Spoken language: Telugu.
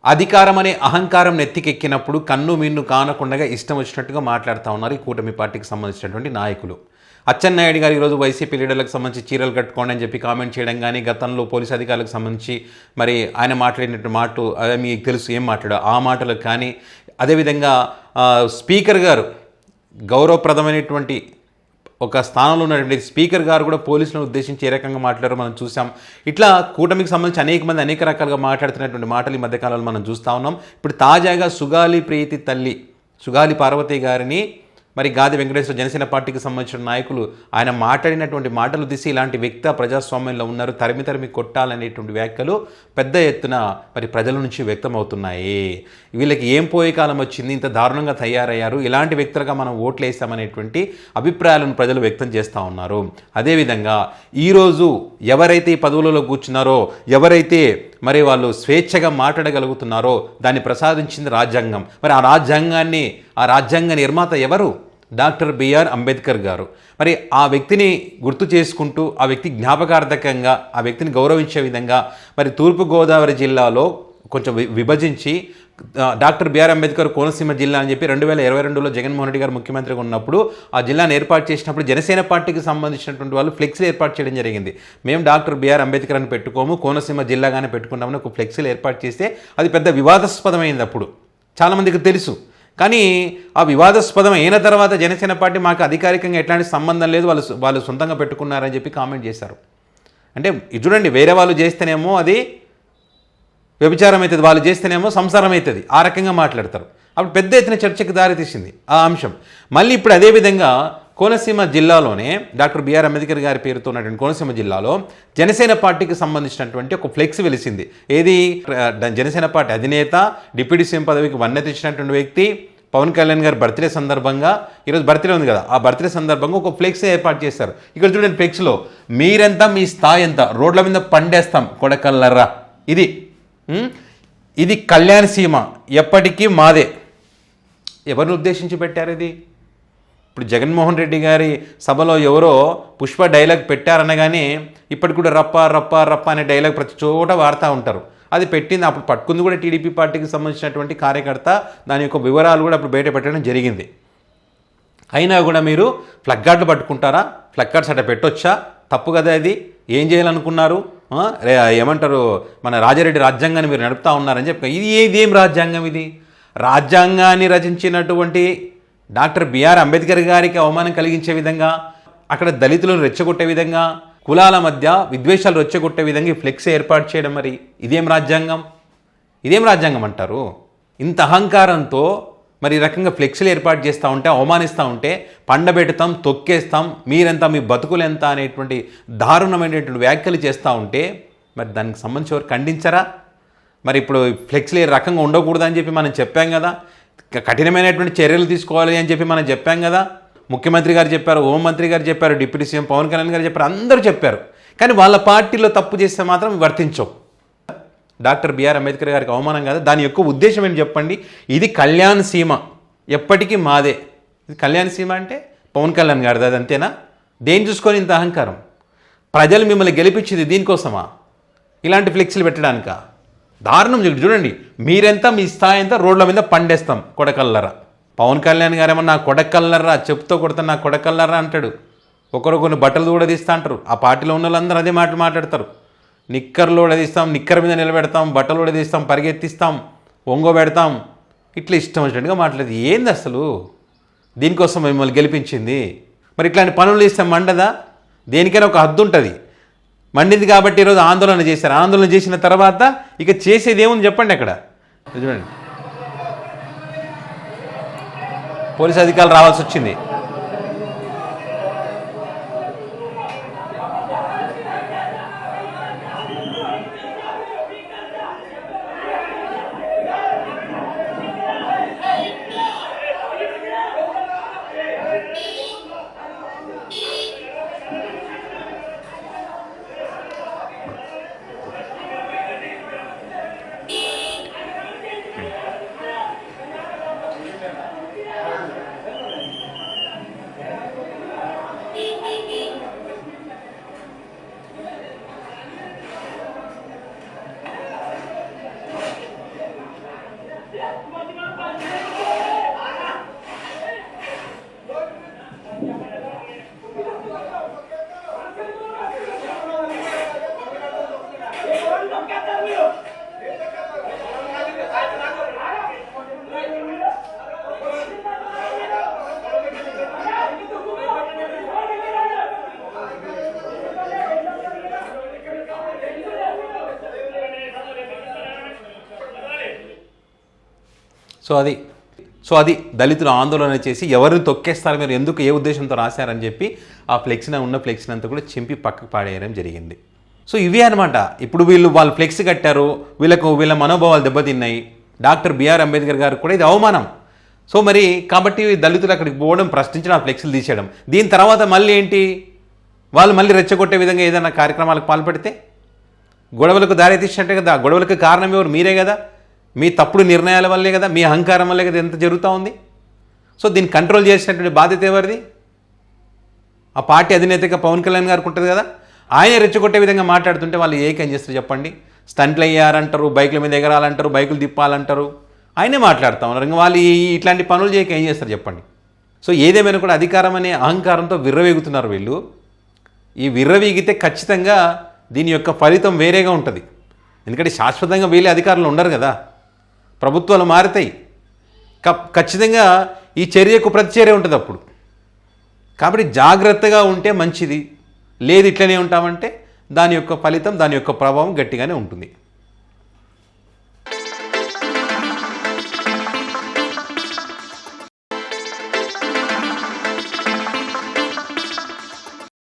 అధికారం అనే అహంకారం నెత్తికెక్కినప్పుడు కన్ను మిన్ను కానకుండా ఇష్టం వచ్చినట్టుగా మాట్లాడుతూ ఉన్నారు ఈ కూటమి పార్టీకి సంబంధించినటువంటి నాయకులు. అచ్చెన్నాయుడు గారు ఈరోజు వైసీపీ లీడర్లకు సంబంధించి చీరలు కట్టుకోండి అని చెప్పి కామెంట్ చేయడం కానీ, గతంలో పోలీసు అధికారులకు సంబంధించి మరి ఆయన మాట్లాడినటువంటి మాటలు అదే మీకు తెలుసు ఏం మాట్లాడో ఆ మాటలకు కానీ, అదేవిధంగా స్పీకర్ గారు గౌరవప్రదమైనటువంటి ఒక స్థానంలో ఉన్నటువంటి స్పీకర్ గారు కూడా పోలీసులను ఉద్దేశించి ఏ రకంగా మాట్లాడారో మనం చూసాం. ఇట్లా కూటమికి సంబంధించి అనేక మంది అనేక రకాలుగా మాట్లాడుతున్నటువంటి మాటలు ఈ మధ్యకాలంలో మనం చూస్తూ ఉన్నాం. ఇప్పుడు తాజాగా సుగాలి ప్రీతి తల్లి సుగాలి పార్వతి గారిని మరి గాది వెంకటేశ్వర జనసేన పార్టీకి సంబంధించిన నాయకులు ఆయన మాట్లాడినటువంటి మాటలు తీసి ఇలాంటి వ్యక్తి ప్రజాస్వామ్యంలో ఉన్నారు, తరిమి కొట్టాలనేటువంటి వ్యాఖ్యలు పెద్ద ఎత్తున మరి ప్రజల నుంచి వ్యక్తమవుతున్నాయి. వీళ్ళకి ఏం పోయే కాలం వచ్చింది, ఇంత దారుణంగా తయారయ్యారు, ఇలాంటి వ్యక్తులుగా మనం ఓట్లు వేస్తామనేటువంటి అభిప్రాయాలను ప్రజలు వ్యక్తం చేస్తూ ఉన్నారు. అదేవిధంగా ఈరోజు ఎవరైతే ఈ పదవులలో కూర్చున్నారో, ఎవరైతే మరి వాళ్ళు స్వేచ్ఛగా మాట్లాడగలుగుతున్నారో దాన్ని ప్రసాదించింది రాజ్యాంగం. మరి ఆ రాజ్యాంగ నిర్మాత ఎవరు? డాక్టర్ బిఆర్ అంబేద్కర్ గారు. మరి ఆ వ్యక్తిని గుర్తు చేసుకుంటూ, ఆ వ్యక్తి జ్ఞాపకార్థకంగా, ఆ వ్యక్తిని గౌరవించే విధంగా మరి తూర్పుగోదావరి జిల్లాలో కొంచెం విభజించి డాక్టర్ బిఆర్ అంబేద్కర్ కోనసీమ జిల్లా అని చెప్పి 2022లో జగన్మోహన్ రెడ్డి గారు ముఖ్యమంత్రిగా ఉన్నప్పుడు ఆ జిల్లాను ఏర్పాటు చేసినప్పుడు జనసేన పార్టీకి సంబంధించినటువంటి వాళ్ళు ఫ్లెక్సీలు ఏర్పాటు చేయడం జరిగింది. మేము డాక్టర్ బిఆర్ అంబేద్కర్ అని పెట్టుకోము, కోనసీమ జిల్లాగానే పెట్టుకున్నామని ఒక ఫ్లెక్సీలు ఏర్పాటు చేస్తే అది పెద్ద వివాదాస్పదమైంది. అప్పుడు చాలామందికి తెలుసు. కానీ ఆ వివాదాస్పదం అయిన తర్వాత జనసేన పార్టీ మాకు అధికారికంగా ఎట్లాంటి సంబంధం లేదు, వాళ్ళు సొంతంగా పెట్టుకున్నారని చెప్పి కామెంట్ చేశారు. అంటే ఇది చూడండి, వేరే వాళ్ళు చేస్తేనేమో అది వ్యభిచారం అవుతుంది, వాళ్ళు చేస్తేనేమో సంసారం అవుతుంది, ఆ రకంగా మాట్లాడతారు. అప్పుడు పెద్ద ఎత్తున చర్చకు దారితీసింది ఆ అంశం. మళ్ళీ ఇప్పుడు అదేవిధంగా కోనసీమ జిల్లాలోనే డాక్టర్ బిఆర్ అంబేద్కర్ గారి పేరుతో ఉన్నటువంటి కోనసీమ జిల్లాలో జనసేన పార్టీకి సంబంధించినటువంటి ఒక ఫ్లెక్స్ వెలిసింది. ఏది? జనసేన పార్టీ అధినేత, డిప్యూటీ సీఎం పదవికి వన్నె తెచ్చినటువంటి వ్యక్తి పవన్ కళ్యాణ్ గారి బర్త్డే సందర్భంగా, ఈరోజు బర్త్డే ఉంది కదా, ఆ బర్త్డే సందర్భంగా ఒక ఫ్లెక్స్ ఏర్పాటు చేశారు. ఇక్కడ చూడండి, ఫ్లెక్స్లో మీరెంత, మీ స్థాయి ఎంత, రోడ్ల మీద పండేస్తాం కొడకల్లర్రా, ఇది కళ్యాణ సీమ ఎప్పటికీ మాదే. ఎవరిని ఉద్దేశించి పెట్టారు ఇది? ఇప్పుడు జగన్మోహన్ రెడ్డి గారి సభలో ఎవరో పుష్ప డైలాగ్ పెట్టారనగానే ఇప్పటికి కూడా రప్ప రప్ప రప్ప అనే డైలాగ్ ప్రతి చోట వాడుతూ ఉంటారు. అది పెట్టింది అప్పుడు పట్టుకుంది కూడా టీడీపీ పార్టీకి సంబంధించినటువంటి కార్యకర్త, దాని యొక్క వివరాలు కూడా అప్పుడు బయట పెట్టడం జరిగింది. అయినా కూడా మీరు ఫ్లగ్ గార్డులు పట్టుకుంటారా? ఫ్లగ్ గార్డ్స్ అట్లా పెట్టొచ్చా? తప్పు కదా ఇది. ఏం చేయాలనుకున్నారు? ఏమంటారు, మన రాజారెడ్డి రాజ్యాంగాన్ని మీరు నడుపుతా ఉన్నారని చెప్పి ఇదేం రాజ్యాంగం ఇది? రాజ్యాంగాన్ని రచించినటువంటి డాక్టర్ బిఆర్ అంబేద్కర్ గారికి అవమానం కలిగించే విధంగా, అక్కడ దళితులను రెచ్చగొట్టే విధంగా, కులాల మధ్య విద్వేషాలు రెచ్చగొట్టే విధంగా ఈ ఫ్లెక్స్ ఏర్పాటు చేయడం, మరి ఇదేం రాజ్యాంగం? ఇదేం రాజ్యాంగం అంటారు? ఇంత అహంకారంతో మరి ఈ రకంగా ఫ్లెక్సీలు ఏర్పాటు చేస్తూ ఉంటే, అవమానిస్తూ ఉంటే పండబెడతాం, తొక్కేస్తాం, మీరెంత, మీ బతుకులు ఎంత అనేటువంటి దారుణమైనటువంటి వ్యాఖ్యలు చేస్తూ ఉంటే మరి దానికి సంబంధించి ఎవరు ఖండించరా? మరి ఇప్పుడు ఫ్లెక్సీలు ఏ రకంగా ఉండకూడదని చెప్పి మనం చెప్పాం కదా, కఠినమైనటువంటి చర్యలు తీసుకోవాలి అని చెప్పి మనం చెప్పాం కదా. ముఖ్యమంత్రి గారు చెప్పారు, హోంమంత్రి గారు చెప్పారు, డిప్యూటీ సీఎం పవన్ కళ్యాణ్ గారు చెప్పారు, అందరూ చెప్పారు. కానీ వాళ్ళ పార్టీలో తప్పు చేస్తే మాత్రం వర్తించవు. డాక్టర్ బిఆర్ అంబేద్కర్ గారికి అవమానం కాదు, దాని యొక్క ఉద్దేశం ఏంటి చెప్పండి? ఇది కళ్యాణ సీమ ఎప్పటికీ మాదే. ఇది కళ్యాణ సీమ అంటే పవన్ కళ్యాణ్ గారిది, అది అంతేనా? దేని చూసుకొని ఇంత అహంకారం? ప్రజలు మిమ్మల్ని గెలిపించింది దీనికోసమా? ఇలాంటి ఫ్లెక్సీలు పెట్టడానికా? దారుణం. చూడండి, మీరెంత, మీ స్థాయి ఎంత, రోడ్ల మీద పండేస్తాం కొడకల్లరా. పవన్ కళ్యాణ్ గారేమో నా కొడకల్లర్రా, చెప్తూ కొడతా నా కొడకల్లర్రా అంటాడు. కొన్ని బట్టలు కూడా తీస్తా అంటారు. ఆ పార్టీలో ఉన్న వాళ్ళందరూ అదే మాటలు మాట్లాడతారు. నిక్కర్లు తీస్తాం, నిక్కర్ మీద నిలబెడతాం, బట్టలు కూడా తీస్తాం, పరిగెత్తిస్తాం, ఒంగోబెడతాం, ఇట్లా ఇష్టం వచ్చినట్టుగా మాట్లాడేది ఏంది అసలు? దీనికోసం మిమ్మల్ని గెలిపించింది. మరి ఇట్లాంటి పనులు చేస్తే మండదా? దేనికైనా ఒక హద్దు ఉంటుంది. మండింది కాబట్టి ఈరోజు ఆందోళన చేశారు. ఆందోళన చేసిన తర్వాత ఇక చేసేది ఏముంది చెప్పండి? అక్కడ చూడండి, పోలీసు అధికారులు రావాల్సి వచ్చింది. సో అది దళితులు ఆందోళన చేసి ఎవరిని తొక్కేస్తారు మీరు, ఎందుకు ఏ ఉద్దేశంతో రాశారని చెప్పి ఆ ఫ్లెక్స్ని ఉన్న ఫ్లెక్స్ని అంతా కూడా చింపి పక్కకు పాడేయడం జరిగింది. సో ఇవే అనమాట. ఇప్పుడు వాళ్ళు ఫ్లెక్స్ కట్టారు, వీళ్ళ మనోభావాలు దెబ్బతిన్నాయి. డాక్టర్ బిఆర్ అంబేద్కర్ గారు కూడా ఇది అవమానం. సో మరి కాబట్టి దళితులు అక్కడికి పోవడం, ప్రశ్నించడం, ఆ ఫ్లెక్స్లు తీసేయడం. దీని తర్వాత మళ్ళీ ఏంటి, వాళ్ళు మళ్ళీ రెచ్చగొట్టే విధంగా ఏదైనా కార్యక్రమాలకు పాల్పడితే గొడవలకు దారి తీసినట్టే కదా. గొడవలకు కారణం ఎవరు? మీరే కదా. మీ తప్పుడు నిర్ణయాల వల్లే కదా, మీ అహంకారం వల్లే కదా ఎంత జరుగుతూ ఉంది. సో దీన్ని కంట్రోల్ చేసినటువంటి బాధ్యత ఎవరిది? ఆ పార్టీ అధినేతగా పవన్ కళ్యాణ్ గారికి ఉంటుంది కదా. ఆయన రెచ్చగొట్టే విధంగా మాట్లాడుతుంటే వాళ్ళు ఏకేం చేస్తారు చెప్పండి? స్టంట్లు అయ్యారంటారు, బైకుల మీద ఎగరాలంటారు, బైకులు తిప్పాలంటారు, ఆయనే మాట్లాడుతూ ఉన్నారు. ఇంకా వాళ్ళు ఇట్లాంటి పనులు చేయక ఏం చేస్తారు చెప్పండి? సో ఏదేమైనా కూడా అధికారం అనే అహంకారంతో విర్రవీగుతున్నారు వీళ్ళు. ఈ విర్రవీగితే ఖచ్చితంగా దీని యొక్క ఫలితం వేరేగా ఉంటుంది. ఎందుకంటే శాశ్వతంగా వీళ్ళే అధికారులు ఉండరు కదా, ప్రభుత్వాలు మారుతాయి. ఖచ్చితంగా ఈ చర్యకు ప్రతిచర్య ఉంటుంది అప్పుడు. కాబట్టి జాగ్రత్తగా ఉంటే మంచిది. లేదు ఇట్లనే ఉంటామంటే దాని యొక్క ఫలితం, దాని యొక్క ప్రభావం గట్టిగానే ఉంటుంది.